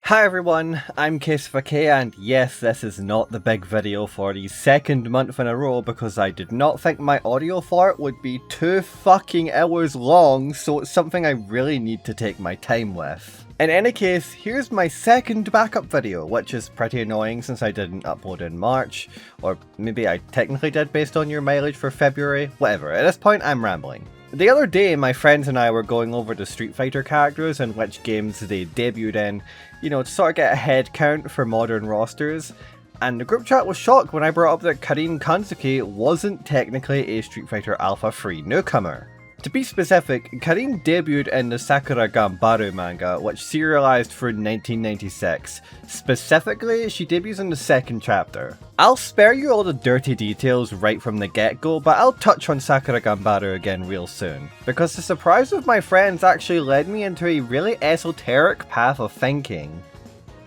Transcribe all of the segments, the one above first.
Hi everyone, I'm Kaius, and yes, this is not the big video for the second month in a row because I did not think my audio for it would be 2 fucking hours long, so it's something I really need to take my time with. In any case, here's my second backup video, which is pretty annoying since I didn't upload in March, or maybe I technically did based on your mileage for February, whatever, at this point I'm rambling. The other day, my friends and I were going over the Street Fighter characters and which games they debuted in, to sort of get a head count for modern rosters, and the group chat was shocked when I brought up that Karin Kanzuki wasn't technically a Street Fighter Alpha 3 newcomer. To be specific, Karin debuted in the Sakura Ganbaru manga, which serialized through 1996. Specifically, she debuts in the second chapter. I'll spare you all the dirty details right from the get-go, but I'll touch on Sakura Ganbaru again real soon, because the surprise of my friends actually led me into a really esoteric path of thinking.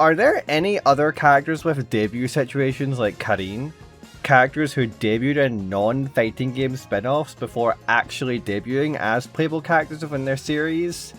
Are there any other characters with debut situations like Karin? Characters who debuted in non-fighting game spin-offs before actually debuting as playable characters within their series?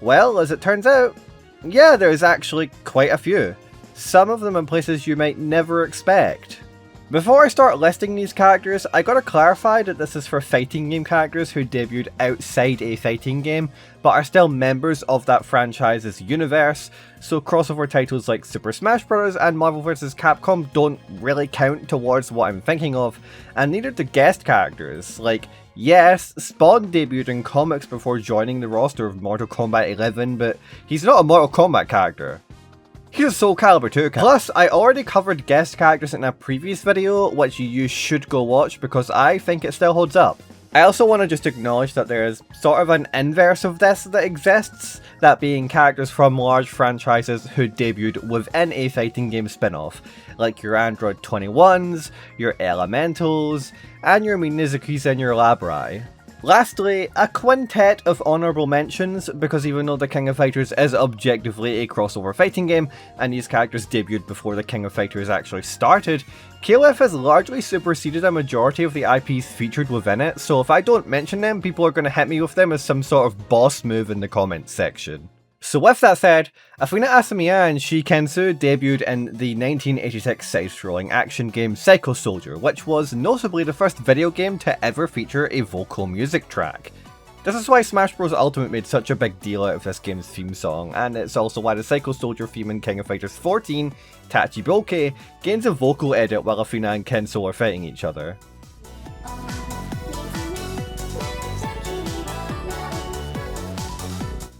Well, as it turns out, yeah, there's actually quite a few. Some of them in places you might never expect. Before I start listing these characters, I gotta clarify that this is for fighting game characters who debuted outside a fighting game, but are still members of that franchise's universe, so crossover titles like Super Smash Bros. And Marvel vs. Capcom don't really count towards what I'm thinking of, and neither do guest characters. Like, yes, Spawn debuted in comics before joining the roster of Mortal Kombat 11, but he's not a Mortal Kombat character. Here's Soul Calibur 2 character. Plus, I already covered guest characters in a previous video, which you should go watch because I think it still holds up. I also want to just acknowledge that there is sort of an inverse of this that exists, that being characters from large franchises who debuted within a fighting game spin-off, like your Android 21s, your Elementals, and your Minizukis and your Labrai. Lastly, a quintet of honourable mentions, because even though The King of Fighters is objectively a crossover fighting game, and these characters debuted before The King of Fighters actually started, KLUB has largely superseded a majority of the IPs featured within it, so if I don't mention them, people are going to hit me with them as some sort of boss move in the comments section. So with that said, Afina Asamiya and Shikensu debuted in the 1986 side-scrolling action game Psycho Soldier, which was notably the first video game to ever feature a vocal music track. This is why Smash Bros. Ultimate made such a big deal out of this game's theme song, and it's also why the Psycho Soldier theme in King of Fighters 14, Tachiboke, gains a vocal edit while Afina and Kenso are fighting each other.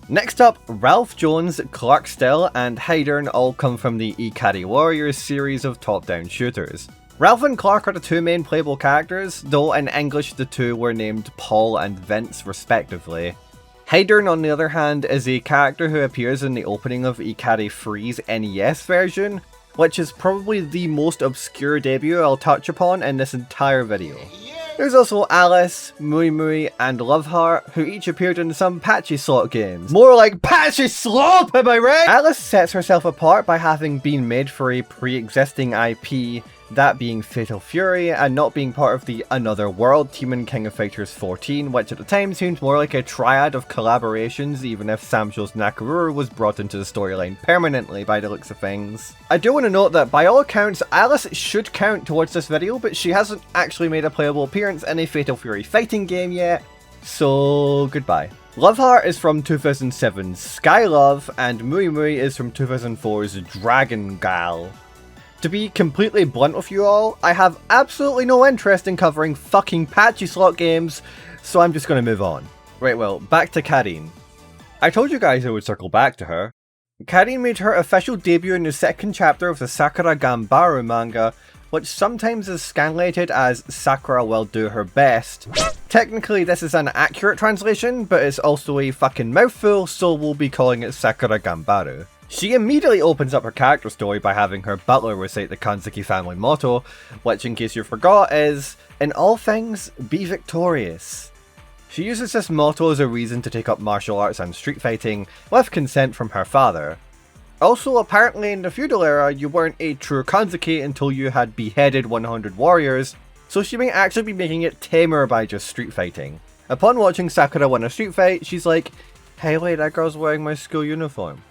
Next up, Ralph Jones, Clark Still, and Hydern all come from the Ikari Warriors series of top-down shooters. Ralph and Clark are the two main playable characters, though in English the two were named Paul and Vince respectively. Hydern, on the other hand, is a character who appears in the opening of Ikari 3's NES version, which is probably the most obscure debut I'll touch upon in this entire video. There's also Alice, Mui Mui, and Loveheart, who each appeared in some Patchy Slot games. More like Patchy Slop, am I right? Alice sets herself apart by having been made for a pre-existing IP, that being Fatal Fury, and not being part of the Another World team in King of Fighters 14, which at the time seemed more like a triad of collaborations, even if Samsho's Nakamura was brought into the storyline permanently by the looks of things. I do want to note that by all accounts, Alice should count towards this video, but she hasn't actually made a playable appearance in a Fatal Fury fighting game yet, so goodbye. Loveheart is from 2007's Skylove, and Mui Mui is from 2004's Dragon Gal. To be completely blunt with you all, I have absolutely no interest in covering fucking Patchy Slot games, so I'm just gonna move on. Right, well, back to Karin. I told you guys I would circle back to her. Karin made her official debut in the second chapter of the Sakura Ganbaru manga, which sometimes is scanlated as Sakura will do her best. Technically this is an accurate translation, but it's also a fucking mouthful, so we'll be calling it Sakura Ganbaru. She immediately opens up her character story by having her butler recite the Kanzuki family motto, which in case you forgot is, "In all things, be victorious." She uses this motto as a reason to take up martial arts and street fighting, with consent from her father. Also, apparently in the feudal era, you weren't a true Kanzuki until you had beheaded 100 warriors, so she may actually be making it tamer by just street fighting. Upon watching Sakura win a street fight, she's like, "Hey wait, that girl's wearing my school uniform."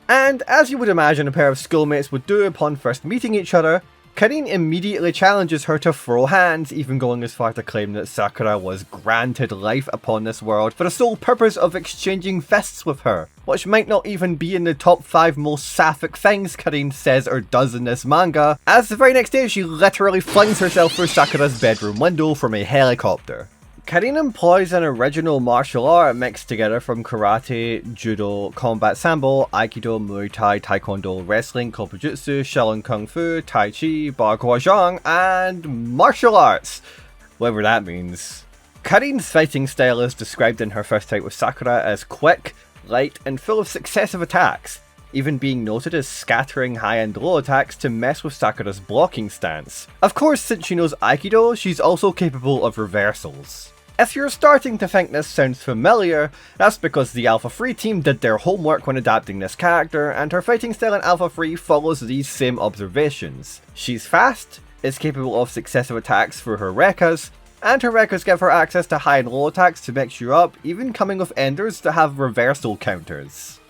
And as you would imagine a pair of schoolmates would do upon first meeting each other, Karin immediately challenges her to throw hands, even going as far to claim that Sakura was granted life upon this world for the sole purpose of exchanging fists with her, which might not even be in the top 5 most sapphic things Karin says or does in this manga, as the very next day she literally flings herself through Sakura's bedroom window from a helicopter. Karin employs an original martial art mixed together from karate, judo, combat sambo, aikido, muay thai, taekwondo, wrestling, kopujutsu, shaolin kung fu, tai chi, baguazhang, and martial arts, whatever that means. Karin's fighting style is described in her first fight with Sakura as quick, light, and full of successive attacks, even being noted as scattering high and low attacks to mess with Sakura's blocking stance. Of course, since she knows Aikido, she's also capable of reversals. If you're starting to think this sounds familiar, that's because the Alpha 3 team did their homework when adapting this character, and her fighting style in Alpha 3 follows these same observations. She's fast, is capable of successive attacks through her Rekkas, and her Rekkas give her access to high and low attacks to mix you up, even coming with enders that have reversal counters.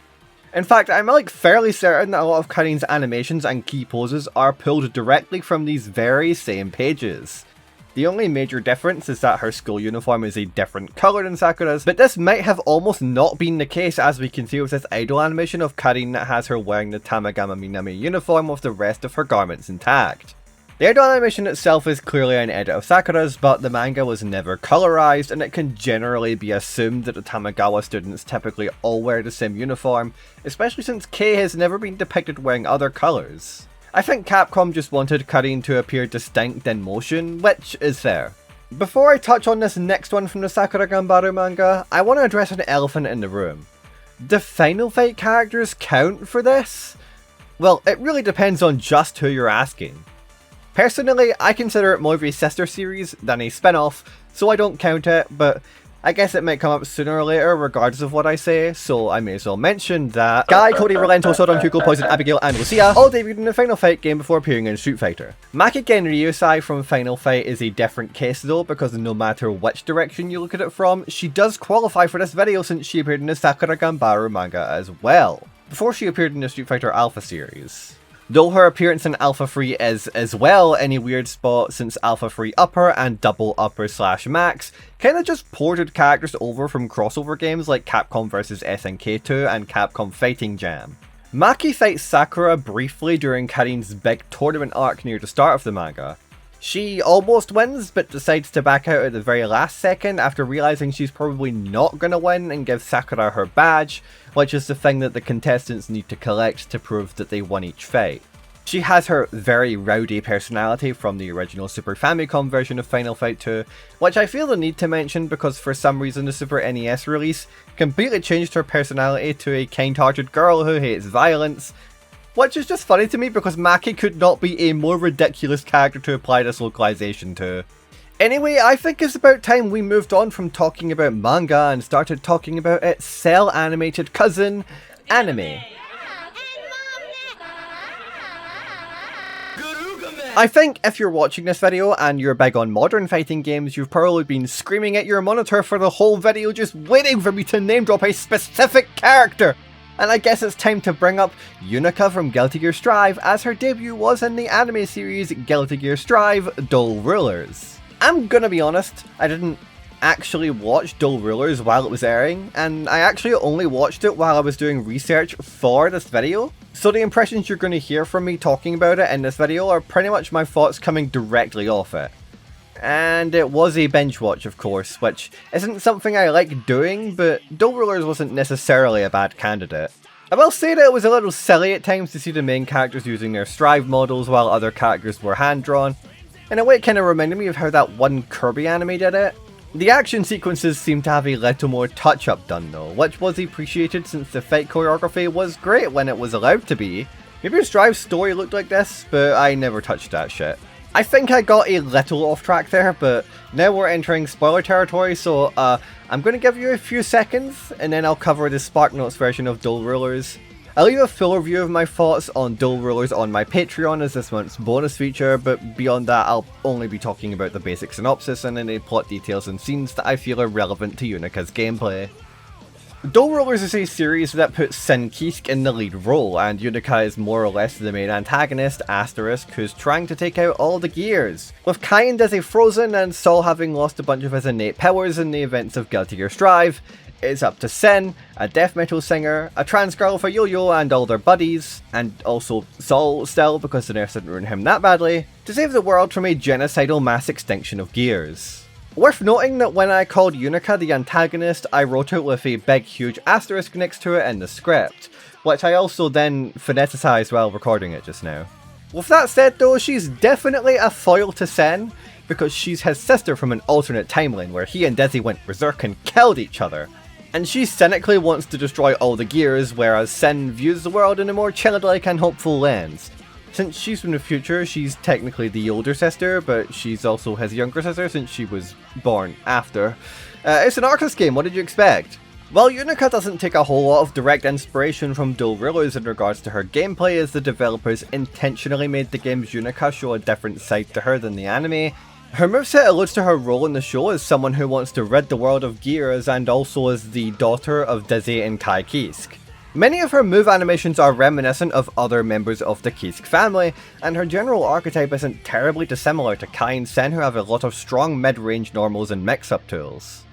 In fact, I'm fairly certain that a lot of Karin's animations and key poses are pulled directly from these very same pages. The only major difference is that her school uniform is a different colour than Sakura's, but this might have almost not been the case, as we can see with this idol animation of Karin that has her wearing the Tamagama Minami uniform with the rest of her garments intact. The idol animation itself is clearly an edit of Sakura's, but the manga was never colorized, and it can generally be assumed that the Tamagawa students typically all wear the same uniform, especially since Kei has never been depicted wearing other colours. I think Capcom just wanted Karin to appear distinct in motion, which is fair. Before I touch on this next one from the Sakura Ganbaru manga, I want to address an elephant in the room. Do Final Fight characters count for this? Well, it really depends on just who you're asking. Personally, I consider it more of a sister series than a spin-off, so I don't count it, but I guess it might come up sooner or later regardless of what I say, so I may as well mention that Guy, Cody, Rolento, Sodom, Hugo, Poison, Abigail, and Lucia all debuted in the Final Fight game before appearing in Street Fighter. Maki Genryusai from Final Fight is a different case though, because no matter which direction you look at it from, she does qualify for this video since she appeared in the Sakura Ganbaru manga as well, before she appeared in the Street Fighter Alpha series. Though her appearance in Alpha 3 is as well in a weird spot since Alpha 3 Upper and Double Upper / Max kinda just ported characters over from crossover games like Capcom vs SNK 2 and Capcom Fighting Jam. Maki fights Sakura briefly during Karin's big tournament arc near the start of the manga. She almost wins, but decides to back out at the very last second after realizing she's probably not gonna win and gives Sakura her badge, which is the thing that the contestants need to collect to prove that they won each fight. She has her very rowdy personality from the original Super Famicom version of Final Fight 2, which I feel the need to mention because for some reason the Super NES release completely changed her personality to a kind-hearted girl who hates violence, which is just funny to me because Maki could not be a more ridiculous character to apply this localization to. Anyway, I think it's about time we moved on from talking about manga and started talking about its cel-animated cousin, anime. I think if you're watching this video and you're big on modern fighting games, you've probably been screaming at your monitor for the whole video just waiting for me to name drop a specific character. And I guess it's time to bring up Unika from Guilty Gear Strive, as her debut was in the anime series Guilty Gear Strive Dual Rulers. I'm gonna be honest, I didn't actually watch Dual Rulers while it was airing, and I actually only watched it while I was doing research for this video. So the impressions you're gonna hear from me talking about it in this video are pretty much my thoughts coming directly off it. And it was a binge watch, of course, which isn't something I like doing, but Dual Rulers wasn't necessarily a bad candidate. I will say that it was a little silly at times to see the main characters using their Strive models while other characters were hand-drawn. In a way it kinda reminded me of how that one Kirby anime did it. The action sequences seemed to have a little more touch-up done though, which was appreciated since the fight choreography was great when it was allowed to be. Maybe Strive's story looked like this, but I never touched that shit. I think I got a little off track there, but now we're entering spoiler territory, so I'm going to give you a few seconds, and then I'll cover the SparkNotes version of Dual Rulers. I'll leave a full review of my thoughts on Dual Rulers on my Patreon as this month's bonus feature, but beyond that I'll only be talking about the basic synopsis and any plot details and scenes that I feel are relevant to Unika's gameplay. Dull Rulers is a series that puts Sen Kisk in the lead role, and Unika is more or less the main antagonist, Asterisk, who's trying to take out all the gears. With Kain Desi frozen and Sol having lost a bunch of his innate powers in the events of Guilty Gear Strive, it's up to Sen, a death metal singer, a trans girl for Yo-Yo and all their buddies, and also Sol still because the nerfs didn't ruin him that badly, to save the world from a genocidal mass extinction of gears. Worth noting that when I called Unika the antagonist, I wrote it with a big huge asterisk next to it in the script, which I also then phoneticized while recording it just now. With that said though, she's definitely a foil to Sen, because she's his sister from an alternate timeline where he and Desi went berserk and killed each other. And she cynically wants to destroy all the gears, whereas Sen views the world in a more childlike and hopeful lens. Since she's from the future, she's technically the older sister, but she's also his younger sister since she was born after. It's an Arcus game, what did you expect? Well, Unika doesn't take a whole lot of direct inspiration from Dull Rulers in regards to her gameplay, as the developers intentionally made the game's Unika show a different side to her than the anime. Her moveset alludes to her role in the show as someone who wants to rid the world of gears, and also as the daughter of Desi and Kai Kisk. Many of her move animations are reminiscent of other members of the Kisk family, and her general archetype isn't terribly dissimilar to Kai and Sen, who have a lot of strong mid-range normals and mix-up tools.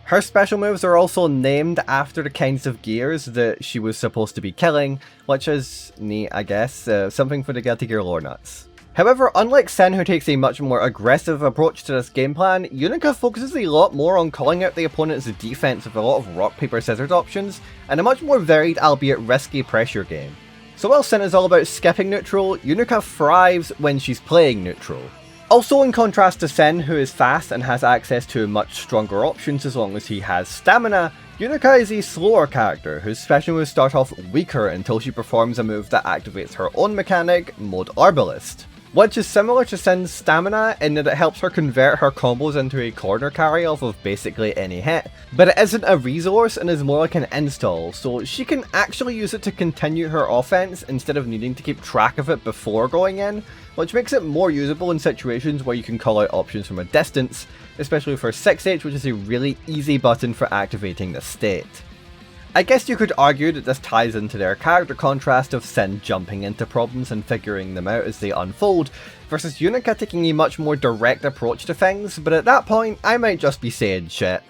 Her special moves are also named after the kinds of gears that she was supposed to be killing, which is neat, I guess, something for the Guilty Gear lore nuts. However, unlike Sen, who takes a much more aggressive approach to this game plan, Unika focuses a lot more on calling out the opponent's defense with a lot of rock, paper, scissors options, and a much more varied, albeit risky, pressure game. So while Sen is all about skipping neutral, Unika thrives when she's playing neutral. Also, in contrast to Sen, who is fast and has access to much stronger options as long as he has stamina, Unika is a slower character whose special moves start off weaker until she performs a move that activates her own mechanic, Mode Arbalist, which is similar to Sen's stamina in that it helps her convert her combos into a corner carry off of basically any hit, but it isn't a resource and is more like an install, so she can actually use it to continue her offense instead of needing to keep track of it before going in, which makes it more usable in situations where you can call out options from a distance, especially for 6H, which is a really easy button for activating the state. I guess you could argue that this ties into their character contrast of Sen jumping into problems and figuring them out as they unfold, versus Unika taking a much more direct approach to things, but at that point, I might just be saying shit.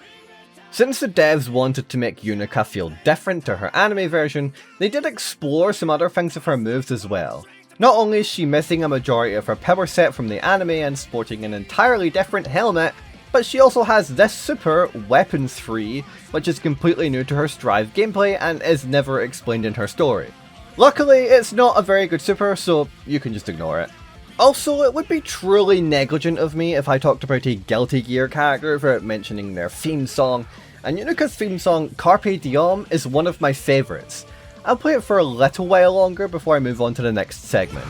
Since the devs wanted to make Unika feel different to her anime version, they did explore some other things of her moves as well. Not only is she missing a majority of her power set from the anime and sporting an entirely different helmet, but she also has this super, Weapons Free, which is completely new to her Strive gameplay and is never explained in her story. Luckily, it's not a very good super, so you can just ignore it. Also, it would be truly negligent of me if I talked about a Guilty Gear character without mentioning their theme song, and Unika's theme song, Carpe Diem, is one of my favourites. I'll play it for a little while longer before I move on to the next segment.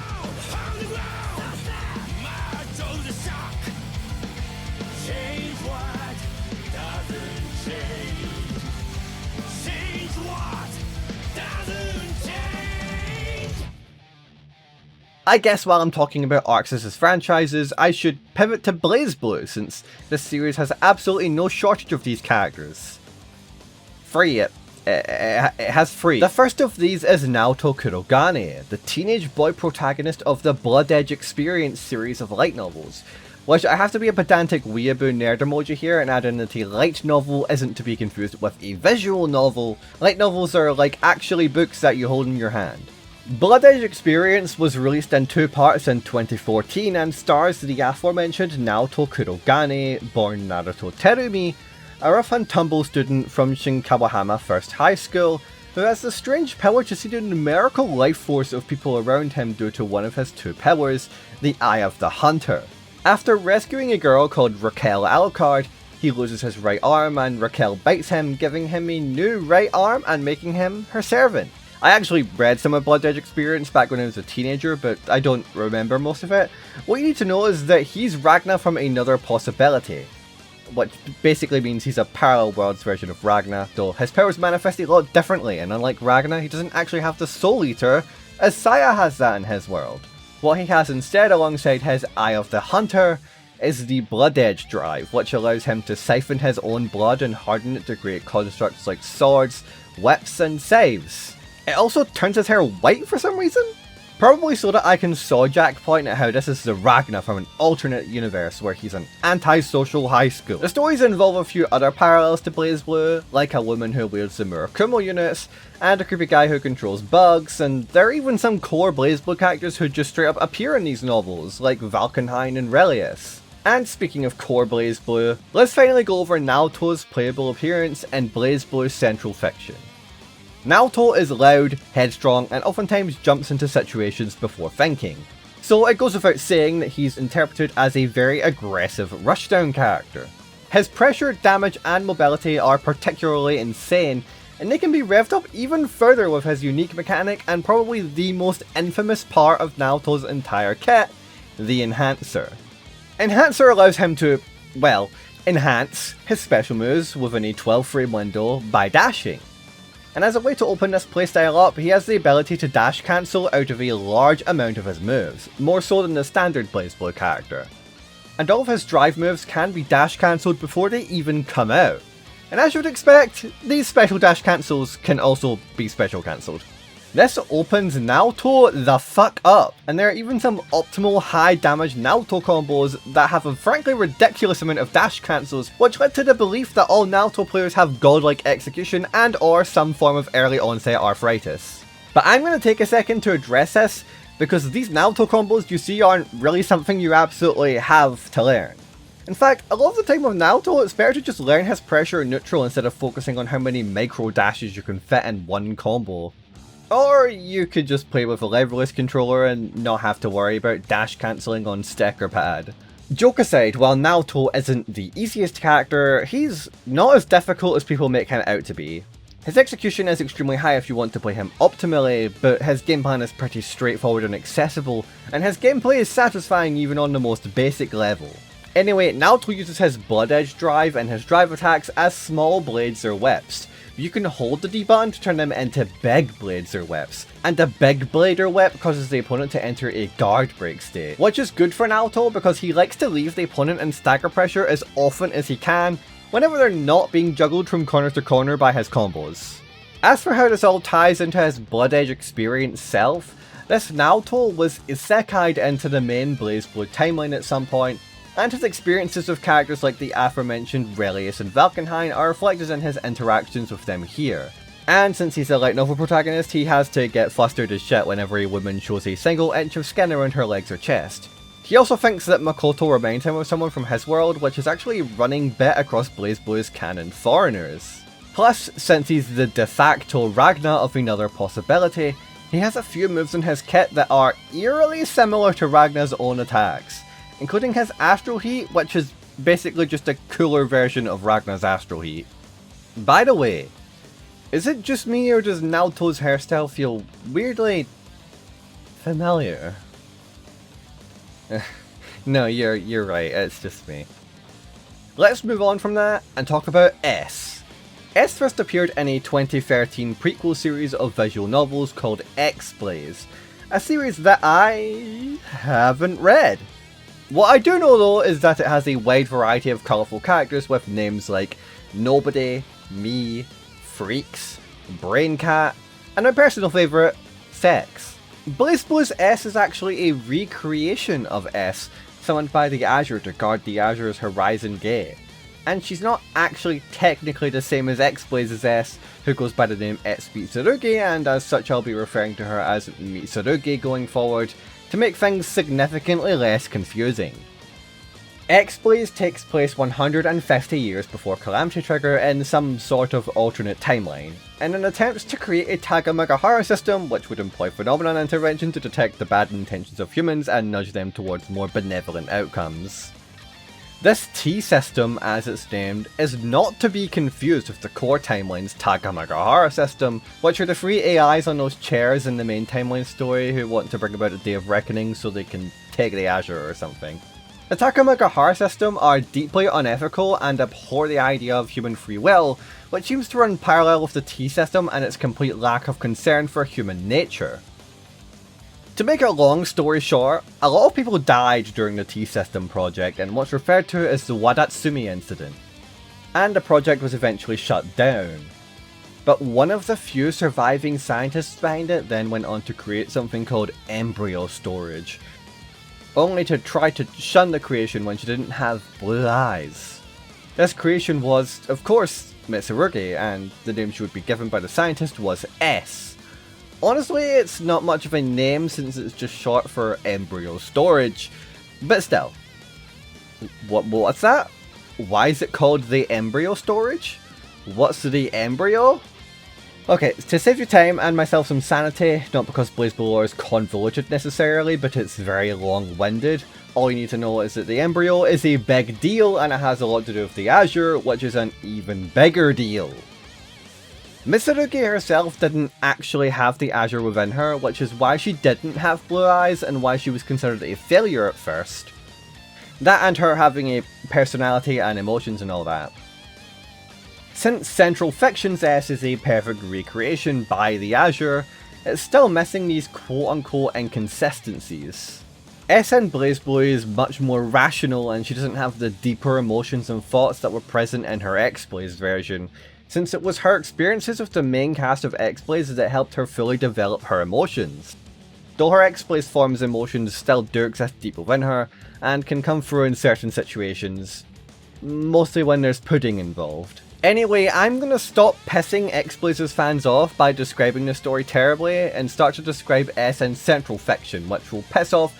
I guess while I'm talking about arcs as franchises, I should pivot to BlazBlue, since this series has absolutely no shortage of these characters. It has three. The first of these is Naoto Kurogane, the teenage boy protagonist of the Blood Edge Experience series of light novels, which I have to be a pedantic weeaboo nerd emoji here and add in that a light novel isn't to be confused with a visual novel. Light novels are like actually books that you hold in your hand. Blood Edge Experience was released in 2 parts in 2014 and stars the aforementioned Naoto Kurogane, born Naruto Terumi, a rough and tumble student from Shinkawahama First High School, who has the strange power to see the numerical life force of people around him due to one of his 2 powers, the Eye of the Hunter. After rescuing a girl called Raquel Alucard, he loses his right arm and Raquel bites him, giving him a new right arm and making him her servant. I actually read some of Blood Edge Experience back when I was a teenager, but I don't remember most of it. What you need to know is that he's Ragna from another possibility, which basically means he's a parallel worlds version of Ragna, though his powers manifest a lot differently, and unlike Ragna, he doesn't actually have the Soul Eater, as Saya has that in his world. What he has instead alongside his Eye of the Hunter is the Blood Edge drive, which allows him to siphon his own blood and harden it to create constructs like swords, whips, and saves. It also turns his hair white for some reason? Probably so that I can Sawjack point at how this is the Ragnar from an alternate universe where he's an antisocial high school. The stories involve a few other parallels to BlazBlue, like a woman who wields the Murakumo units, and a creepy guy who controls bugs, and there are even some core BlazBlue characters who just straight up appear in these novels, like Valkenhayn and Relius. And speaking of core BlazBlue, let's finally go over Naoto's playable appearance in BlazBlue's central fiction. Naoto is loud, headstrong, and oftentimes jumps into situations before thinking. So it goes without saying that he's interpreted as a very aggressive rushdown character. His pressure, damage, and mobility are particularly insane, and they can be revved up even further with his unique mechanic and probably the most infamous part of Naoto's entire kit, the Enhancer. Enhancer allows him to, well, enhance his special moves within a 12 frame window by dashing. And as a way to open this playstyle up, he has the ability to dash cancel out of a large amount of his moves, more so than the standard BlazBlue character. And all of his drive moves can be dash cancelled before they even come out. And as you would expect, these special dash cancels can also be special cancelled. This opens Naoto the fuck up, and there are even some optimal high damage Naoto combos that have a frankly ridiculous amount of dash cancels, which led to the belief that all Naoto players have godlike execution and or some form of early onset arthritis. But I'm going to take a second to address this, because these Naoto combos you see aren't really something you absolutely have to learn. In fact, a lot of the time with Naoto, it's better to just learn his pressure neutral instead of focusing on how many micro dashes you can fit in one combo. Or you could just play with a leverless controller and not have to worry about dash cancelling on stick or pad. Joke aside, while Naoto isn't the easiest character, he's not as difficult as people make him out to be. His execution is extremely high if you want to play him optimally, but his game plan is pretty straightforward and accessible, and his gameplay is satisfying even on the most basic level. Anyway, Naoto uses his Blood Edge drive and his drive attacks as small blades or whips. You can hold the D button to turn them into big blades or whips, and a big blade or whip causes the opponent to enter a guard break state, which is good for Naoto because he likes to leave the opponent in stagger pressure as often as he can, whenever they're not being juggled from corner to corner by his combos. As for how this all ties into his Blood Edge experience self, this Naoto was isekai'd into the main BlazBlue timeline at some point, and his experiences with characters like the aforementioned Relius and Valkenhayn are reflected in his interactions with them here. And since he's a light novel protagonist, he has to get flustered as shit whenever a woman shows a single inch of skin around her legs or chest. He also thinks that Makoto reminds him of someone from his world, which is actually a running bit across BlazBlue's canon foreigners. Plus, since he's the de facto Ragnar of another possibility, he has a few moves in his kit that are eerily similar to Ragnar's own attacks, including his Astral Heat, which is basically just a cooler version of Ragnar's Astral Heat. By the way, is it just me or does Naoto's hairstyle feel weirdly familiar? No, you're right, it's just me. Let's move on from that and talk about S. S first appeared in a 2013 prequel series of visual novels called X-Blaze, a series that I haven't read. What I do know though is that it has a wide variety of colourful characters with names like Nobody, Me, Freaks, Braincat, and my personal favourite, Sex. BlazBlue's S is actually a recreation of S, summoned by the Azure to guard the Azure's Horizon Gate. And she's not actually technically the same as X-Blaze's S, who goes by the name Etsu Mitsurugi, and as such I'll be referring to her as Mitsurugi going forward, to make things significantly less confusing. X-Blaze takes place 150 years before Calamity Trigger in some sort of alternate timeline, in an attempt to create a Takamagahara system which would employ phenomenon intervention to detect the bad intentions of humans and nudge them towards more benevolent outcomes. This T-system, as it's named, is not to be confused with the core timeline's Takamagahara system, which are the three AIs on those chairs in the main timeline story who want to bring about a day of reckoning so they can take the Azure or something. The Takamagahara system are deeply unethical and abhor the idea of human free will, which seems to run parallel with the T-system and its complete lack of concern for human nature. To make a long story short, a lot of people died during the T-System project in what's referred to as the Wadatsumi incident, and the project was eventually shut down. but one of the few surviving scientists behind it then went on to create something called embryo storage, only to try to shun the creation when she didn't have blue eyes. This creation was, of course, Mitsurugi, and the name she would be given by the scientist was S. Honestly, it's not much of a name since it's just short for embryo storage, but still. What's that? Why is it called the embryo storage? What's the embryo? Okay, to save you time and myself some sanity, not because BlazBlue lore is convoluted necessarily, but it's very long-winded, all you need to know is that the embryo is a big deal and it has a lot to do with the Azure, which is an even bigger deal. Mitsurugi herself didn't actually have the Azure within her, which is why she didn't have blue eyes and why she was considered a failure at first. That and her having a personality and emotions and all that. Since Central Fiction's S is a perfect recreation by the Azure, it's still missing these quote-unquote inconsistencies. S in BlazBlue is much more rational and she doesn't have the deeper emotions and thoughts that were present in her X-Blaze version, since it was her experiences with the main cast of X-Blaze that helped her fully develop her emotions. Though her X-Blaze form's emotions still do exist deep within her, and can come through in certain situations, mostly when there's pudding involved. Anyway, I'm gonna stop pissing X-Blaze's fans off by describing the story terribly, and start to describe S in Central Fiction, which will piss off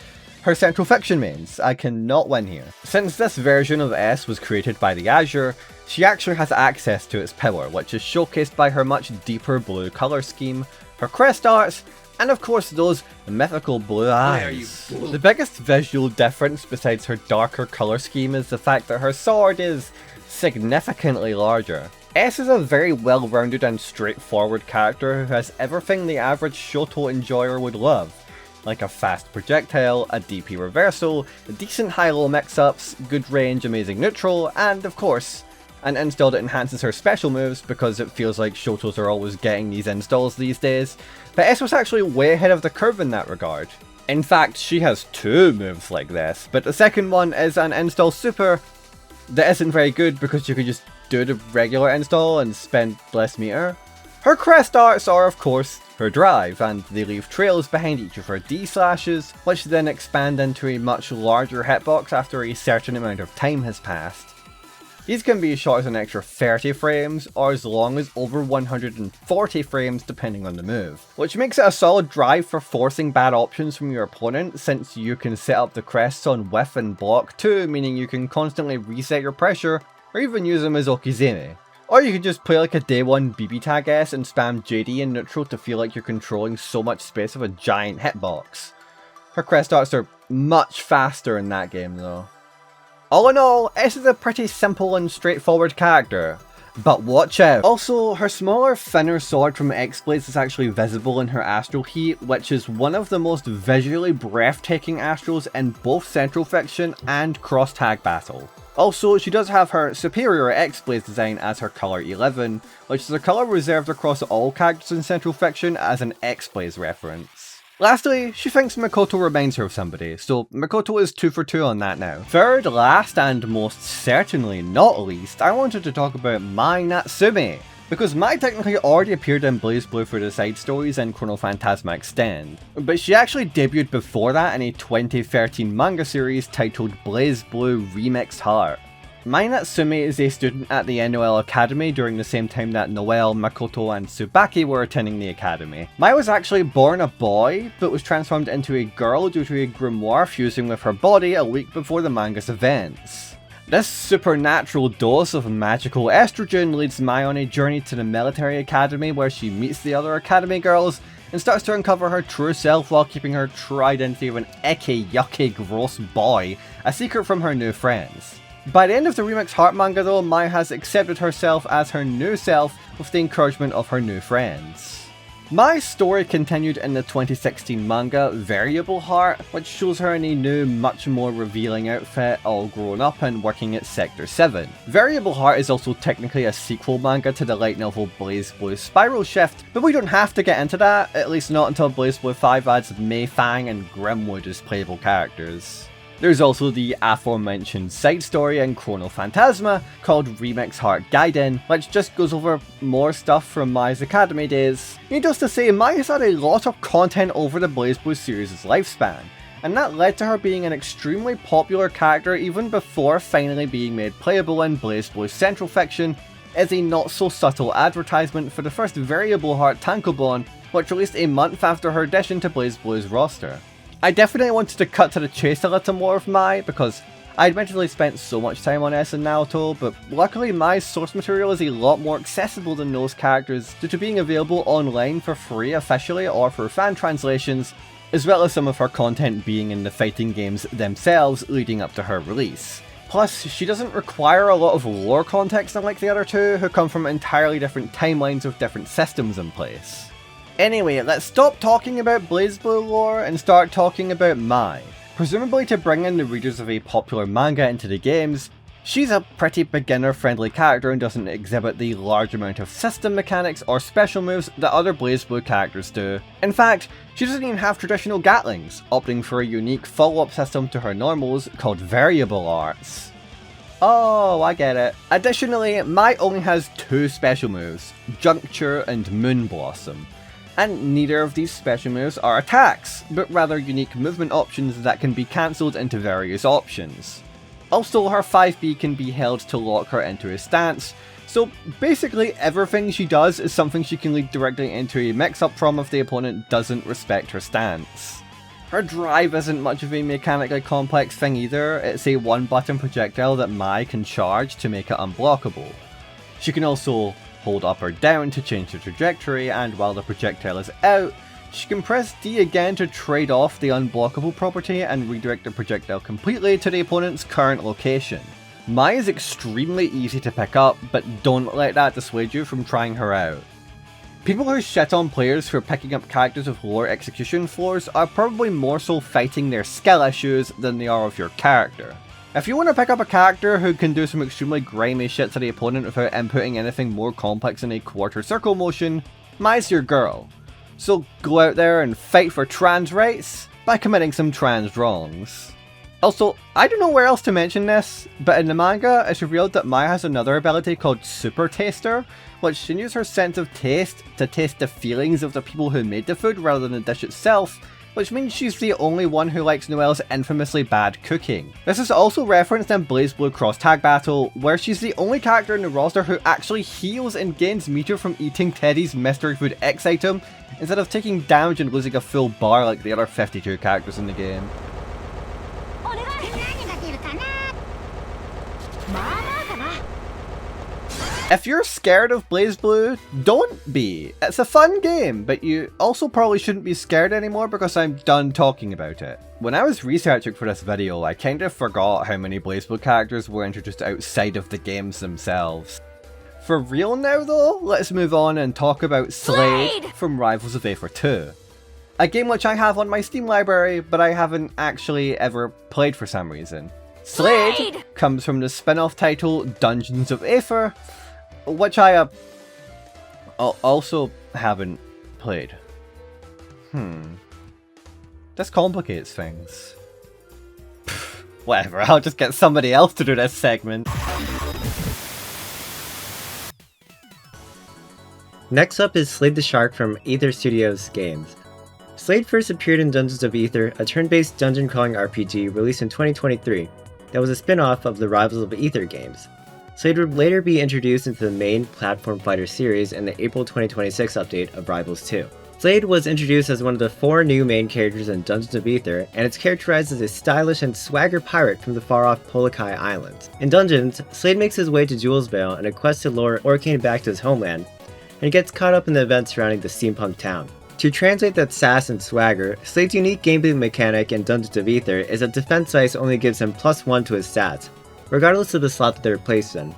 her Central Fiction mains. I cannot win here. Since this version of S was created by the Azure, she actually has access to its power, which is showcased by her much deeper blue colour scheme, her crest arts, and of course those mythical blue eyes. The biggest visual difference besides her darker colour scheme is the fact that her sword is significantly larger. S is a very well-rounded and straightforward character who has everything the average Shoto enjoyer would love, like a fast projectile, a DP reversal, decent high-low mix-ups, good range, amazing neutral, and of course, an install that enhances her special moves because it feels like Shotos are always getting these installs these days, but S was actually way ahead of the curve in that regard. In fact, she has two moves like this, but the second one is an install super that isn't very good because you could just do the regular install and spend less meter. Her crest arts are of course her drive, and they leave trails behind each of her D-slashes, which then expand into a much larger hitbox after a certain amount of time has passed. These can be as short as an extra 30 frames, or as long as over 140 frames depending on the move, which makes it a solid drive for forcing bad options from your opponent, since you can set up the crests on whiff and block too, meaning you can constantly reset your pressure, or even use them as Okizeme. Or you could just play like a day one BB tag S and spam JD in neutral to feel like you're controlling so much space of a giant hitbox. Her crest arts are much faster in that game though. All in all, S is a pretty simple and straightforward character, but watch out! Also, her smaller, thinner sword from X-Blaze is actually visible in her Astral Heat, which is one of the most visually breathtaking Astrals in both Central Fiction and Cross Tag Battle. Also, she does have her superior X-Blaze design as her colour 11, which is a colour reserved across all characters in Central Fiction as an X-Blaze reference. Lastly, she thinks Mikoto reminds her of somebody, so Mikoto is 2 for 2 on that now. Third, last, and most certainly not least, I wanted to talk about Mai Natsume, because Mai technically already appeared in BlazBlue for the side stories in Chrono Phantasma Extend, but she actually debuted before that in a 2013 manga series titled BlazBlue Remixed Heart. Mai Natsume is a student at the NOL Academy during the same time that Noelle, Makoto, and Tsubaki were attending the academy. Mai was actually born a boy, but was transformed into a girl due to a grimoire fusing with her body a week before the manga's events. This supernatural dose of magical estrogen leads Mai on a journey to the military academy where she meets the other academy girls and starts to uncover her true self while keeping her true identity of an icky, yucky, gross boy a secret from her new friends. By the end of the Remix Heart manga though, Mai has accepted herself as her new self with the encouragement of her new friends. Mai's story continued in the 2016 manga Variable Heart, which shows her in a new, much more revealing outfit, all grown up and working at Sector 7. Variable Heart is also technically a sequel manga to the light novel BlazBlue Spiral Shift, but we don't have to get into that, at least not until BlazBlue 5 adds Mei Fang and Grimwood as playable characters. There's also the aforementioned side story in Chrono Phantasma called Remix Heart Gaiden, which just goes over more stuff from Mai's Academy days. Needless to say, Mai has had a lot of content over the BlazBlue series' lifespan, and that led to her being an extremely popular character even before finally being made playable in BlazBlue Central Fiction as a not so subtle advertisement for the first Variable Heart Tankobon, which released a month after her addition to BlazBlue's roster. I definitely wanted to cut to the chase a little more of Mai, because I admittedly spent so much time on S and Naoto, but luckily Mai's source material is a lot more accessible than those characters due to being available online for free officially or for fan translations, as well as some of her content being in the fighting games themselves leading up to her release. Plus, she doesn't require a lot of lore context unlike the other two, who come from entirely different timelines with different systems in place. Anyway, let's stop talking about BlazBlue lore and start talking about Mai. Presumably to bring in the readers of a popular manga into the games, she's a pretty beginner-friendly character and doesn't exhibit the large amount of system mechanics or special moves that other BlazBlue characters do. In fact, she doesn't even have traditional Gatlings, opting for a unique follow-up system to her normals called Variable Arts. Oh, I get it. Additionally, Mai only has two special moves, Juncture and Moon Blossom. And neither of these special moves are attacks, but rather unique movement options that can be cancelled into various options. Also, her 5B can be held to lock her into a stance, so basically everything she does is something she can lead directly into a mix-up from if the opponent doesn't respect her stance. Her drive isn't much of a mechanically complex thing either, it's a one-button projectile that Mai can charge to make it unblockable. She can also hold up or down to change the trajectory, and while the projectile is out, she can press D again to trade off the unblockable property and redirect the projectile completely to the opponent's current location. Mai is extremely easy to pick up, but don't let that dissuade you from trying her out. People who shit on players for picking up characters with lower execution floors are probably more so fighting their skill issues than they are with your character. If you want to pick up a character who can do some extremely grimy shit to the opponent without inputting anything more complex than a quarter circle motion, Mai's your girl. So go out there and fight for trans rights by committing some trans wrongs. Also, I don't know where else to mention this, but in the manga it's revealed that Mai has another ability called Super Taster, which can use her sense of taste to taste the feelings of the people who made the food rather than the dish itself, which means she's the only one who likes Noelle's infamously bad cooking. This is also referenced in BlazBlue Cross Tag Battle, where she's the only character in the roster who actually heals and gains meter from eating Teddy's mystery food X item, instead of taking damage and losing a full bar like the other 52 characters in the game. If you're scared of BlazBlue, don't be. It's a fun game, but you also probably shouldn't be scared anymore because I'm done talking about it. When I was researching for this video, I kind of forgot how many BlazBlue characters were introduced outside of the games themselves. For real now though, let's move on and talk about Slade from Rivals of Aether 2. A game which I have on my Steam library, but I haven't actually ever played for some reason. Slade comes from the spin-off title Dungeons of Aether, which I also haven't played. This complicates things. Whatever, I'll just get somebody else to do this segment. Next up is Slade the Shark from Aether Studios Games. Slade first appeared in Dungeons of Aether, a turn-based dungeon crawling RPG released in 2023 that was a spin-off of the Rivals of Aether games. Slade would later be introduced into the main platform fighter series in the April 2026 update of Rivals 2. Slade was introduced as one of the 4 new main characters in Dungeons of Aether, and it's characterized as a stylish and swagger pirate from the far-off Polokai Islands. In Dungeons, Slade makes his way to Jewel's Vale in a quest to lure Orcane back to his homeland, and gets caught up in the events surrounding the steampunk town. To translate that sass and swagger, Slade's unique gameplay mechanic in Dungeons of Aether is that defense dice only gives him +1 to his stats, regardless of the slot that they're placed in.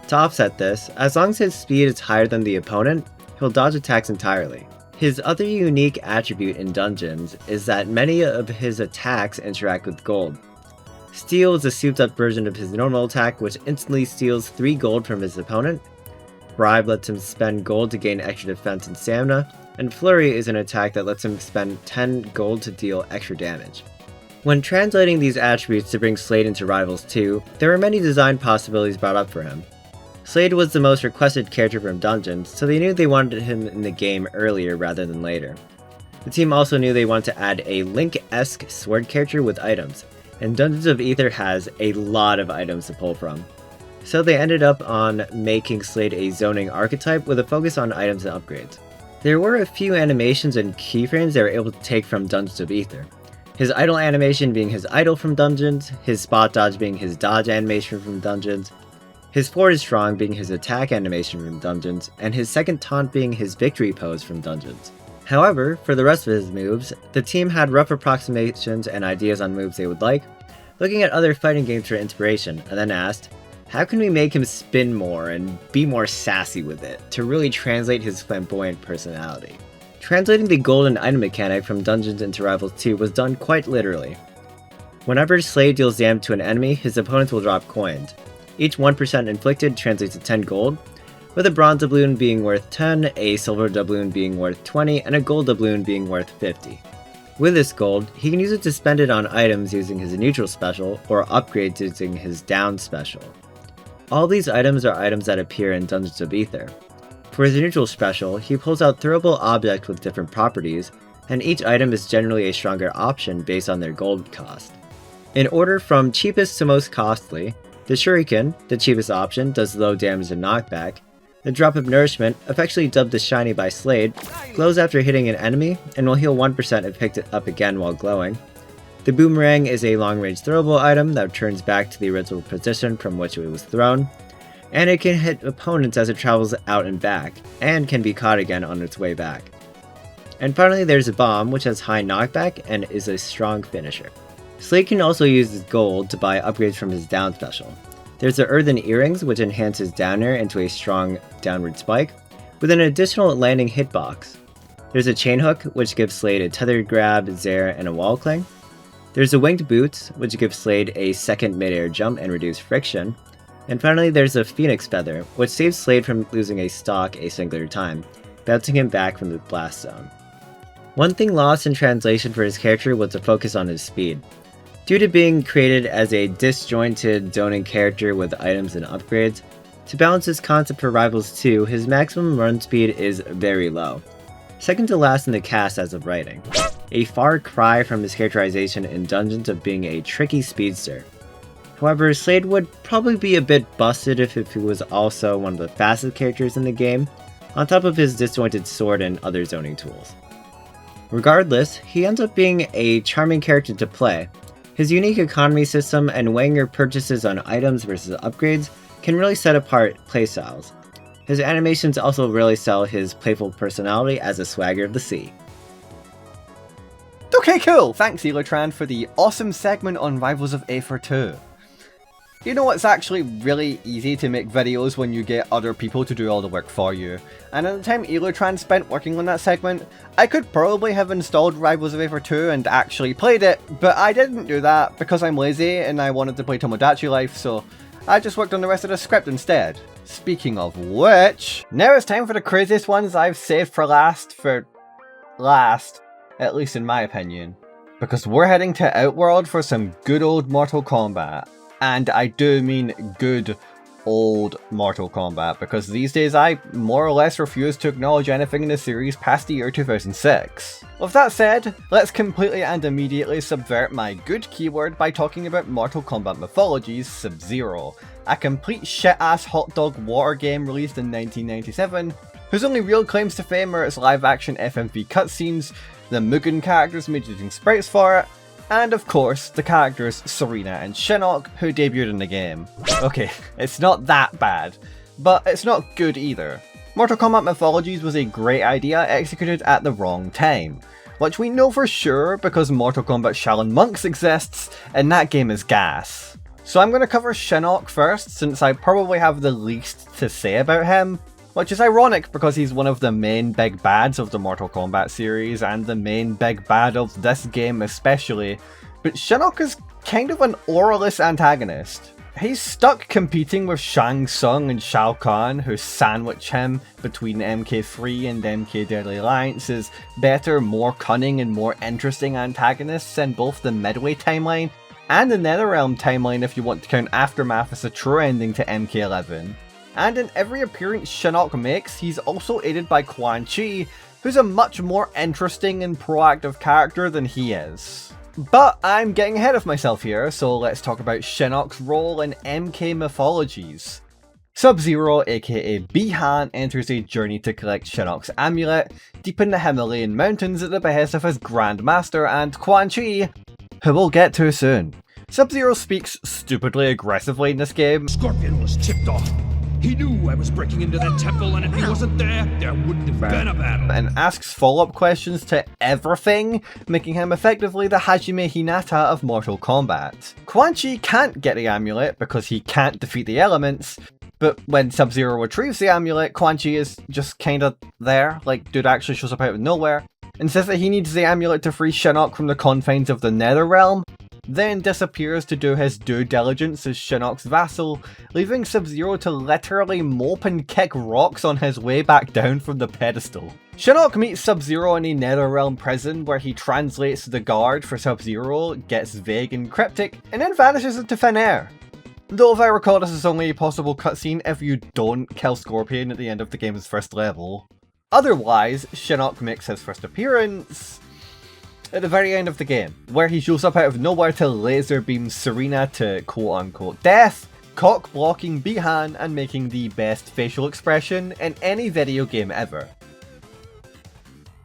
To offset this, as long as his speed is higher than the opponent, he'll dodge attacks entirely. His other unique attribute in Dungeons is that many of his attacks interact with gold. Steal is a souped-up version of his normal attack, which instantly steals 3 gold from his opponent. Bribe lets him spend gold to gain extra defense and stamina, and Flurry is an attack that lets him spend 10 gold to deal extra damage. When translating these attributes to bring Slade into Rivals 2, there were many design possibilities brought up for him. Slade was the most requested character from Dungeons, so they knew they wanted him in the game earlier rather than later. The team also knew they wanted to add a Link-esque sword character with items, and Dungeons of Aether has a lot of items to pull from. So they ended up on making Slade a zoning archetype with a focus on items and upgrades. There were a few animations and keyframes they were able to take from Dungeons of Aether. His idle animation being his idle from Dungeons, his spot dodge being his dodge animation from Dungeons, his forward is strong being his attack animation from Dungeons, and his second taunt being his victory pose from Dungeons. However, for the rest of his moves, the team had rough approximations and ideas on moves they would like, looking at other fighting games for inspiration, and then asked, how can we make him spin more and be more sassy with it, to really translate his flamboyant personality? Translating the golden item mechanic from Dungeons into Rivals 2 was done quite literally. Whenever Slade deals damage to an enemy, his opponents will drop coins. Each 1% inflicted translates to 10 gold, with a bronze doubloon being worth 10, a silver doubloon being worth 20, and a gold doubloon being worth 50. With this gold, he can use it to spend it on items using his neutral special, or upgrades using his down special. All these items are items that appear in Dungeons of Aether. For his neutral special, he pulls out throwable objects with different properties, and each item is generally a stronger option based on their gold cost. In order from cheapest to most costly, the Shuriken, the cheapest option, does low damage and knockback. The Drop of Nourishment, affectionately dubbed the Shiny by Slade, glows after hitting an enemy, and will heal 1% if picked up again while glowing. The Boomerang is a long-range throwable item that returns back to the original position from which it was thrown, and it can hit opponents as it travels out and back, and can be caught again on its way back. And finally there's a Bomb, which has high knockback and is a strong finisher. Slade can also use his gold to buy upgrades from his down special. There's the Earthen Earrings, which enhances down air into a strong downward spike, with an additional landing hitbox. There's a Chain Hook, which gives Slade a tethered grab, zair, and a wall cling. There's the Winged Boots, which gives Slade a second mid-air jump and reduce friction. And finally there's the Phoenix Feather, which saves Slade from losing a stock a singular time, bouncing him back from the blast zone. One thing lost in translation for his character was the focus on his speed. Due to being created as a disjointed zoning character with items and upgrades, to balance his concept for Rivals 2, his maximum run speed is very low, second to last in the cast as of writing. A far cry from his characterization in Dungeons of being a tricky speedster. However, Slade would probably be a bit busted if he was also one of the fastest characters in the game, on top of his disjointed sword and other zoning tools. Regardless, he ends up being a charming character to play. His unique economy system and weighing your purchases on items versus upgrades can really set apart playstyles. His animations also really sell his playful personality as a swagger of the sea. Okay, cool! Thanks Elotran for the awesome segment on Rivals of Aether 2. You know, it's actually really easy to make videos when you get other people to do all the work for you, and at the time Elotran spent working on that segment, I could probably have installed Rivals of Aether 2 and actually played it, but I didn't do that because I'm lazy and I wanted to play Tomodachi Life, so I just worked on the rest of the script instead. Speaking of which, now it's time for the craziest ones I've saved for last, at least in my opinion, because we're heading to Outworld for some good old Mortal Kombat. And I do mean good old Mortal Kombat, because these days I more or less refuse to acknowledge anything in the series past the year 2006. With that said, let's completely and immediately subvert my good keyword by talking about Mortal Kombat Mythology's Sub-Zero, a complete shit-ass hot dog water game released in 1997, whose only real claims to fame are its live-action FMV cutscenes, the Mugen characters made using sprites for it, and of course, the characters Serena and Shinnok, who debuted in the game. Okay, it's not that bad, but it's not good either. Mortal Kombat Mythologies was a great idea executed at the wrong time, which we know for sure because Mortal Kombat Shaolin Monks exists, and that game is gas. So I'm going to cover Shinnok first, since I probably have the least to say about him, which is ironic because he's one of the main big bads of the Mortal Kombat series and the main big bad of this game especially, but Shinnok is kind of an auraless antagonist. He's stuck competing with Shang Tsung and Shao Kahn, who sandwich him between MK3 and MK Deadly Alliance's better, more cunning and more interesting antagonists in both the Midway timeline and the NetherRealm timeline if you want to count Aftermath as a true ending to MK11. And in every appearance Shinnok makes, he's also aided by Quan Chi, who's a much more interesting and proactive character than he is. But I'm getting ahead of myself here, so let's talk about Shinnok's role in MK mythologies. Sub-Zero, aka Bihan, enters a journey to collect Shinnok's amulet deep in the Himalayan mountains at the behest of his Grand Master and Quan Chi, who we'll get to soon. Sub-Zero speaks stupidly aggressively in this game. Scorpion was tipped off. He knew I was breaking into that temple, and if he wasn't there wouldn't have been a battle. And asks follow-up questions to everything, making him effectively the Hajime Hinata of Mortal Kombat. Quan Chi can't get the amulet because he can't defeat the elements, but when Sub-Zero retrieves the amulet, Quan Chi is just kinda there, like dude actually shows up out of nowhere, and says that he needs the amulet to free Shinnok from the confines of the NetherRealm, then disappears to do his due diligence as Shinnok's vassal, leaving Sub-Zero to literally mope and kick rocks on his way back down from the pedestal. Shinnok meets Sub-Zero in a NetherRealm prison where he translates the guard for Sub-Zero, gets vague and cryptic, and then vanishes into thin air. Though if I recall, this is only a possible cutscene if you don't kill Scorpion at the end of the game's first level. Otherwise, Shinnok makes his first appearance at the very end of the game, where he shows up out of nowhere to laser beam Serena to quote-unquote death, cock-blocking Bihan and making the best facial expression in any video game ever.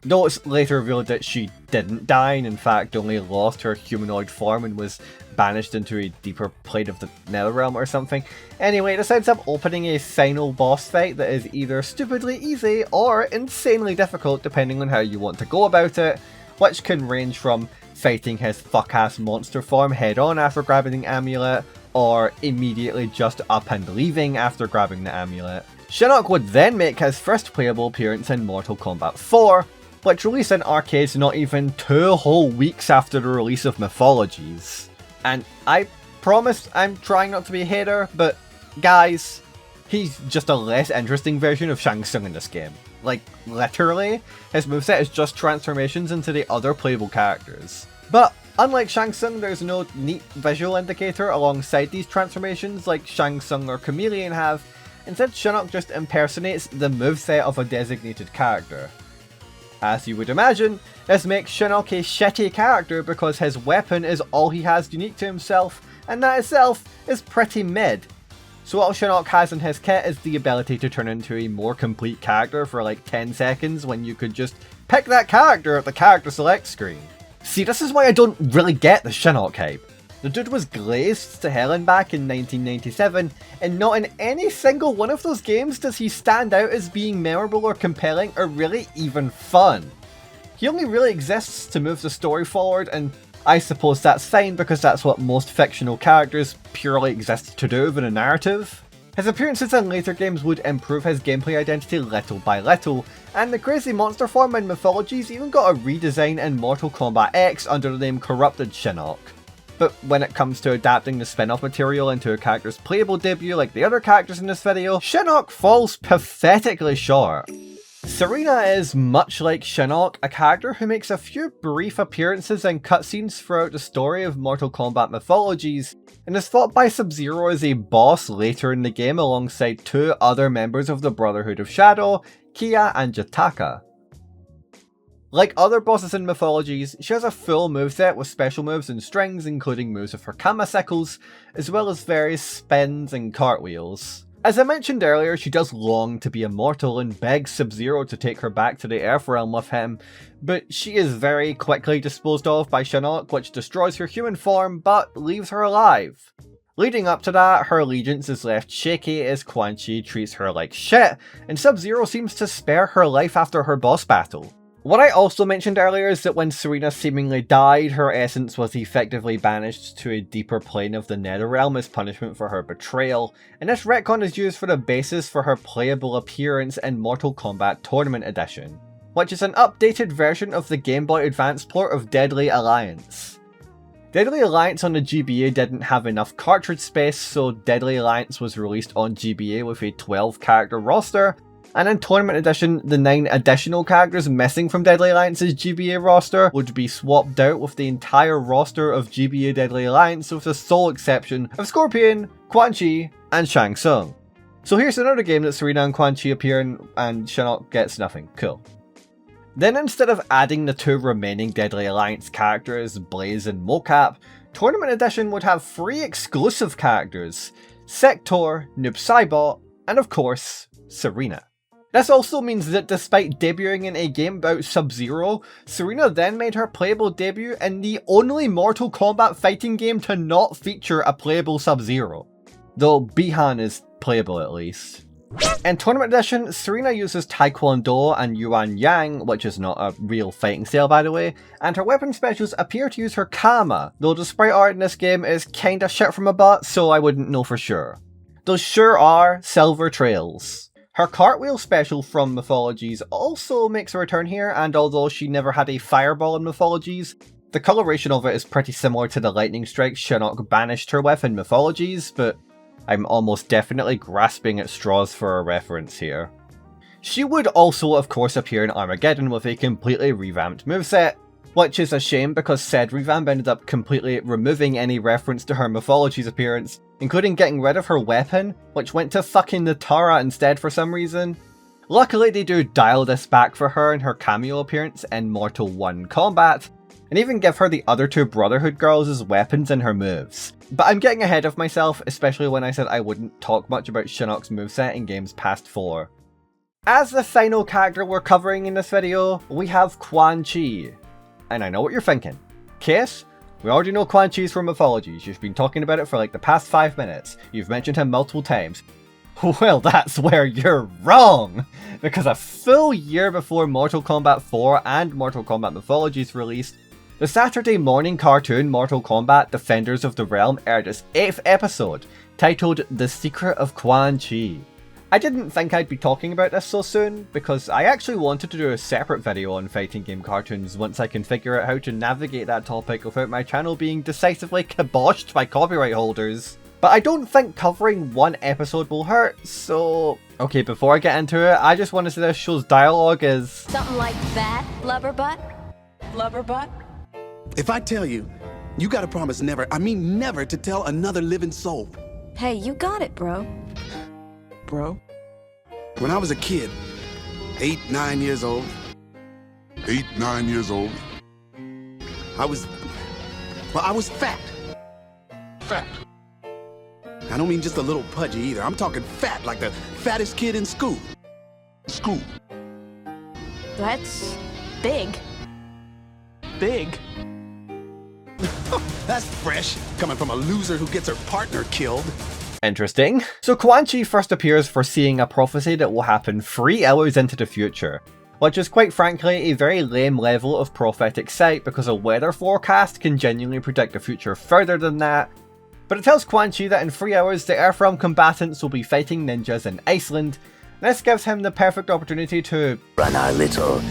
Though it's later revealed that she didn't die and in fact only lost her humanoid form and was banished into a deeper plane of the NetherRealm or something. Anyway, this ends up opening a final boss fight that is either stupidly easy or insanely difficult depending on how you want to go about it, which can range from fighting his fuck-ass monster form head-on after grabbing the amulet, or immediately just up and leaving after grabbing the amulet. Shinnok would then make his first playable appearance in Mortal Kombat 4, which released in arcades not even 2 whole weeks after the release of Mythologies. And I promise I'm trying not to be a hater, but guys, he's just a less interesting version of Shang Tsung in this game. Like, literally, his moveset is just transformations into the other playable characters. But unlike Shang Tsung, there's no neat visual indicator alongside these transformations like Shang Tsung or Chameleon have. Instead, Shinnok just impersonates the moveset of a designated character. As you would imagine, this makes Shinnok a shitty character because his weapon is all he has unique to himself, and that itself is pretty mid. So all Shinnok has in his kit is the ability to turn into a more complete character for like 10 seconds when you could just pick that character at the character select screen. See, this is why I don't really get the Shinnok hype. The dude was glazed to hell and back in 1997, and not in any single one of those games does he stand out as being memorable or compelling or really even fun. He only really exists to move the story forward, and I suppose that's fine because that's what most fictional characters purely exist to do within a narrative. His appearances in later games would improve his gameplay identity little by little, and the crazy monster form in Mythologies even got a redesign in Mortal Kombat X under the name Corrupted Shinnok. But when it comes to adapting the spin-off material into a character's playable debut like the other characters in this video, Shinnok falls pathetically short. Serena is, much like Shinnok, a character who makes a few brief appearances in cutscenes throughout the story of Mortal Kombat Mythologies, and is fought by Sub-Zero as a boss later in the game alongside 2 other members of the Brotherhood of Shadow, Kia and Jataka. Like other bosses in Mythologies, she has a full moveset with special moves and strings, including moves of her Kama Sickles, as well as various spins and cartwheels. As I mentioned earlier, she does long to be immortal and begs Sub-Zero to take her back to the Earthrealm with him, but she is very quickly disposed of by Shinnok, which destroys her human form but leaves her alive. Leading up to that, her allegiance is left shaky as Quan Chi treats her like shit, and Sub-Zero seems to spare her life after her boss battle. What I also mentioned earlier is that when Serena seemingly died, her essence was effectively banished to a deeper plane of the Netherrealm as punishment for her betrayal, and this retcon is used for the basis for her playable appearance in Mortal Kombat Tournament Edition, which is an updated version of the Game Boy Advance port of Deadly Alliance. Deadly Alliance on the GBA didn't have enough cartridge space, so Deadly Alliance was released on GBA with a 12 character roster, and in Tournament Edition, the 9 additional characters missing from Deadly Alliance's GBA roster would be swapped out with the entire roster of GBA Deadly Alliance, with the sole exception of Scorpion, Quan Chi, and Shang Tsung. So here's another game that Serena and Quan Chi appear in, and Shinnok gets nothing. Cool. Then instead of adding the 2 remaining Deadly Alliance characters, Blaze and Mocap, Tournament Edition would have 3 exclusive characters, Sector, Noob Saibot, and of course, Serena. This also means that despite debuting in a game about Sub-Zero, Serena then made her playable debut in the only Mortal Kombat fighting game to not feature a playable Sub-Zero. Though Bihan is playable at least. In Tournament Edition, Serena uses Taekwondo and Yuan Yang, which is not a real fighting style by the way, and her weapon specials appear to use her Kama, though the sprite art in this game is kinda shit from a butt, so I wouldn't know for sure. Those sure are Silver Trails. Her cartwheel special from Mythologies also makes a return here, and although she never had a fireball in Mythologies, the coloration of it is pretty similar to the lightning strike Shinnok banished her with in Mythologies, but I'm almost definitely grasping at straws for a reference here. She would also of course appear in Armageddon with a completely revamped moveset, which is a shame because said revamp ended up completely removing any reference to her Mythologies appearance, including getting rid of her weapon, which went to fucking Natara instead for some reason. Luckily they do dial this back for her in her cameo appearance in Mortal 1 Kombat, and even give her the other 2 Brotherhood girls as weapons in her moves. But I'm getting ahead of myself, especially when I said I wouldn't talk much about Shinnok's moveset in games past 4. As the final character we're covering in this video, we have Quan Chi. And I know what you're thinking. Case, we already know Quan Chi's from Mythologies, you've been talking about it for like the past 5 minutes, you've mentioned him multiple times. Well, that's where you're wrong! Because a full year before Mortal Kombat 4 and Mortal Kombat Mythologies released, the Saturday morning cartoon Mortal Kombat Defenders of the Realm aired its 8th episode, titled The Secret of Quan Chi. I didn't think I'd be talking about this so soon, because I actually wanted to do a separate video on fighting game cartoons once I can figure out how to navigate that topic without my channel being decisively kiboshed by copyright holders. But I don't think covering one episode will hurt, so... Okay, before I get into it, I just want to say this show's dialogue is... Something like that, blubberbutt? Blubberbutt? If I tell you, you gotta promise never, I mean never, to tell another living soul. Hey, you got it, bro. Bro? When I was a kid, 8, 9 years old. 8, 9 years old. I was fat. Fat. I don't mean just a little pudgy either. I'm talking fat, like the fattest kid in school. School. That's big. Big? That's fresh, coming from a loser who gets her partner killed. Interesting. So Quan Chi first appears foreseeing a prophecy that will happen 3 hours into the future, which is quite frankly a very lame level of prophetic sight because a weather forecast can genuinely predict the future further than that. But it tells Quan Chi that in 3 hours the Earthrealm combatants will be fighting ninjas in Iceland. This gives him the perfect opportunity to run our little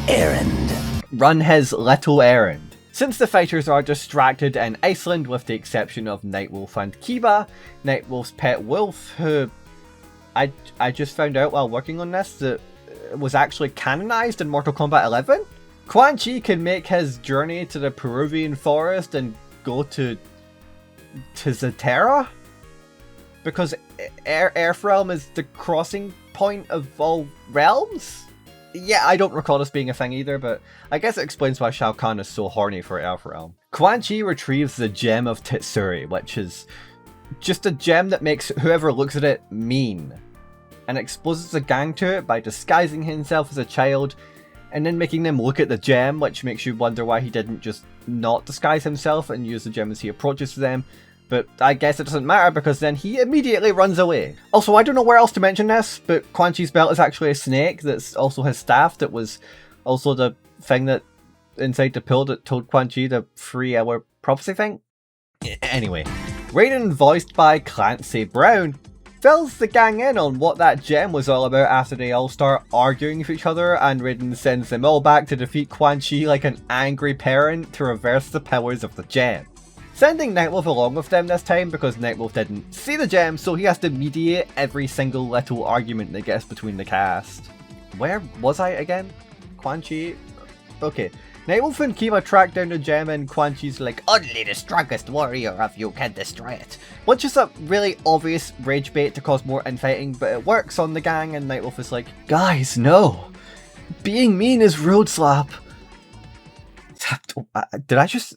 errand. Run his little errand. Since the fighters are distracted in Iceland with the exception of Nightwolf and Kiba, Nightwolf's pet wolf, who I just found out while working on this that was actually canonized in Mortal Kombat 11, Quan Chi can make his journey to the Peruvian forest and go to Zatera? Because Earthrealm is the crossing point of all realms? Yeah, I don't recall this being a thing either, but I guess it explains why Shao Kahn is so horny for Earthrealm. Quan Chi retrieves the Gem of Tetsuri, which is just a gem that makes whoever looks at it mean, and exposes the gang to it by disguising himself as a child, and then making them look at the gem, which makes you wonder why he didn't just not disguise himself and use the gem as he approaches them. But I guess it doesn't matter because then he immediately runs away. Also, I don't know where else to mention this, but Quan Chi's belt is actually a snake that's also his staff that was also the thing that inside the pill that told Quan Chi the 3-hour prophecy thing. Anyway, Raiden, voiced by Clancy Brown, fills the gang in on what that gem was all about after they all start arguing with each other, and Raiden sends them all back to defeat Quan Chi like an angry parent to reverse the powers of the gem. sending Nightwolf along with them this time because Nightwolf didn't see the gem, so he has to mediate every single little argument that gets between the cast. Where was I again? Quan Chi? Okay. Nightwolf and Kima track down the gem and Quan Chi's like, only the strongest warrior of you can destroy it. Which is a really obvious rage bait to cause more infighting, but it works on the gang and Nightwolf is like, guys, no. Being mean is road slap. Did I just...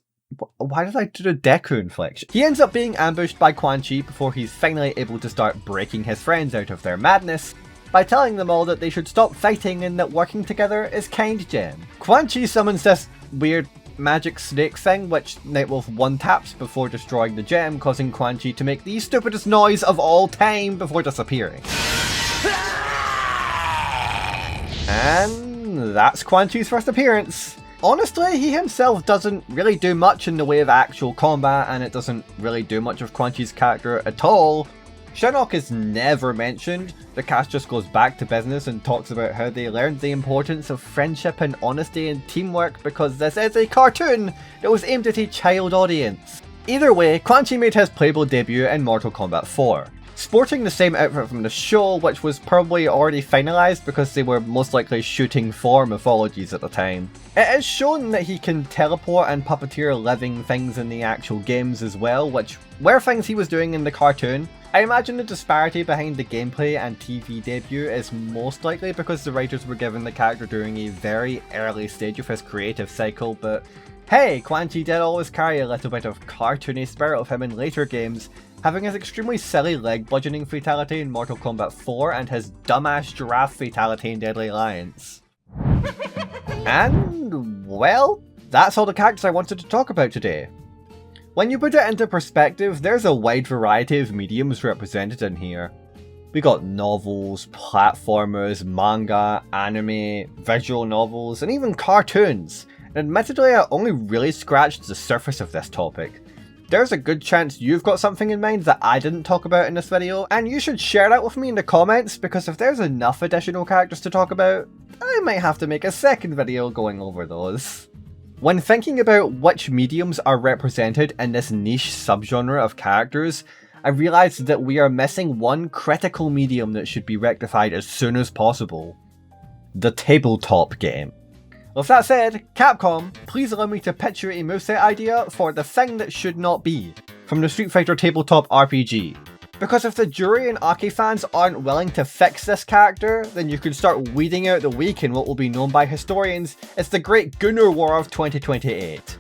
Why did I do the Deku inflection? He ends up being ambushed by Quan Chi before he's finally able to start breaking his friends out of their madness by telling them all that they should stop fighting and that working together is kind gem. Quan Chi summons this weird magic snake thing which Nightwolf one-taps before destroying the gem, causing Quan Chi to make the stupidest noise of all time before disappearing. And that's Quan Chi's first appearance. Honestly, he himself doesn't really do much in the way of actual combat, and it doesn't really do much of Quan Chi's character at all. Shinnok is never mentioned. The cast just goes back to business and talks about how they learned the importance of friendship and honesty and teamwork because this is a cartoon that was aimed at a child audience. Either way, Quan Chi made his playable debut in Mortal Kombat 4. Sporting the same outfit from the show, which was probably already finalised because they were most likely shooting for mythologies at the time. It is shown that he can teleport and puppeteer living things in the actual games as well, which were things he was doing in the cartoon. I imagine the disparity behind the gameplay and TV debut is most likely because the writers were given the character during a very early stage of his creative cycle, but hey, Quan Chi did always carry a little bit of cartoony spirit of him in later games, having his extremely silly leg bludgeoning fatality in Mortal Kombat 4 and his dumbass giraffe fatality in Deadly Alliance. And, well, that's all the characters I wanted to talk about today. When you put it into perspective, there's a wide variety of mediums represented in here. We got novels, platformers, manga, anime, visual novels, and even cartoons. And admittedly, I only really scratched the surface of this topic. There's a good chance you've got something in mind that I didn't talk about in this video, and you should share that with me in the comments, because if there's enough additional characters to talk about, I might have to make a second video going over those. When thinking about which mediums are represented in this niche subgenre of characters, I realised that we are missing one critical medium that should be rectified as soon as possible. The tabletop game. With that said, Capcom, please allow me to pitch you a moveset idea for the thing that should not be, from the Street Fighter tabletop RPG. Because if the Juri and Aki fans aren't willing to fix this character, then you could start weeding out the weak in what will be known by historians as the Great Gunnar War of 2028.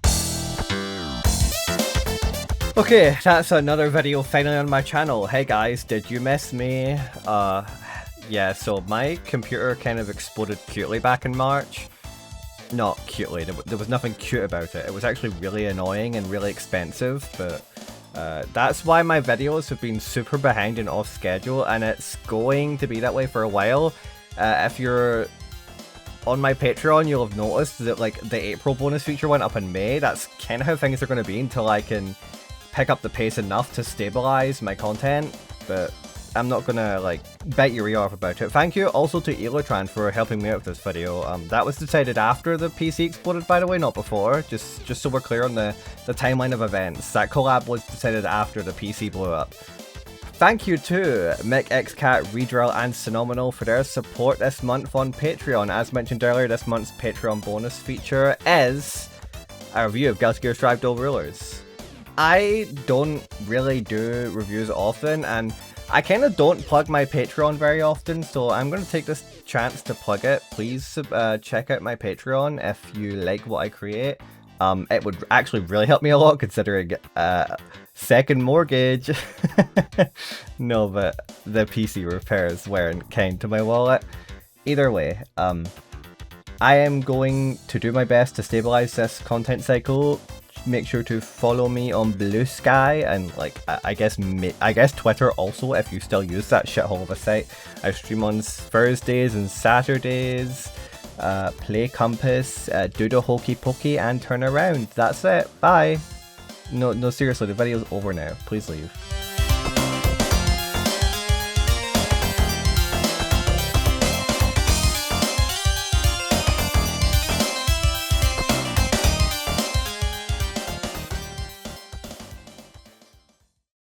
Okay, that's another video finally on my channel. Hey guys, did you miss me? Yeah, so my computer kind of exploded cutely back in March. Not cutely, there was nothing cute about it. It was actually really annoying and really expensive, but that's why my videos have been super behind and off schedule, and it's going to be that way for a while. If you're on my Patreon, you'll have noticed that like the April bonus feature went up in May. That's kind of how things are going to be until I can pick up the pace enough to stabilize my content, but I'm not gonna like bite your ear off about it. Thank you also to Elotran for helping me out with this video. That was decided after the PC exploded, by the way, not before. Just so we're clear on the timeline of events. That collab was decided after the PC blew up. Thank you to Mick, XCat, Redrill, and Phenomenal for their support this month on Patreon. As mentioned earlier, this month's Patreon bonus feature is a review of Guilty Gear Strive Dual Rulers. I don't really do reviews often, and I kind of don't plug my Patreon very often, so I'm going to take this chance to plug it. Please check out my Patreon if you like what I create. It would actually really help me a lot considering second mortgage. No, but the PC repairs weren't kind to my wallet. Either way, I am going to do my best to stabilize this content cycle. Make sure to follow me on Blue Sky and like I guess Twitter also if you still use that shithole of a site. I stream on Thursdays and Saturdays. Play Compass, do the hokey pokey, and turn around. That's it. Bye. No, seriously, the video's over now. Please leave.